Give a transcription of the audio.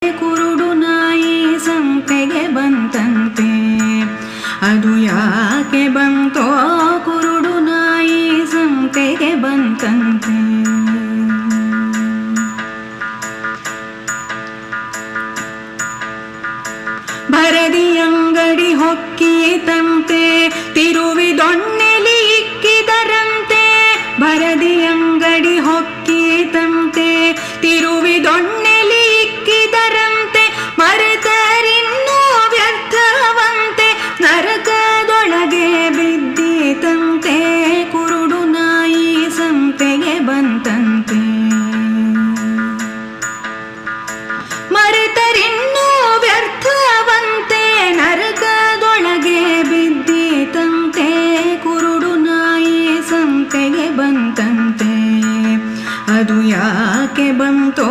ಕುರುಡು ನಾಯಿ ಸಂತೆಗೆ ಬಂತಂತೆ. ಅದು ಯಾಕೆ ಬಂತೋ ಕುರುಡು ನಾಯಿ ಸಂತೆಗೆ ಬಂತಂತೆ. ಭರದಿ ಅಂಗಡಿ ಹೊಕ್ಕಿತಂತೆ, ತಿರುವಿದೊಣ್ಣೆಲಿ ಇಕ್ಕಿದರಂತೆ. ಭರದಿ ಅಂಗಡಿ ಹೊಕ್ಕಿತಂತೆ, ತಿರುವಿದೊಣ್ಣೆಲಿ ಇಕ್ಕಿದರಂತೆ. ಮರೆತರಿನ್ನೂ ವ್ಯರ್ಥವಂತೆ, ನರಕದೊಳಗೆ ಬಿದ್ದಿತಂತೆ. ಕುರುಡು ನಾಯಿ ಸಂತೆಗೆ ಬಂತಂತೆ. ಮರೆತರಿನ್ನೂ ವ್ಯರ್ಥವಂತೆ, ನರಕದೊಳಗೆ ಬಿದ್ದಿತಂತೆ. ಕುರುಡು ನಾಯಿ ಸಂತೆಗೆ ಬಂತಂತೆ. ಅದು ಯಾಕೆ ಬಂತೋ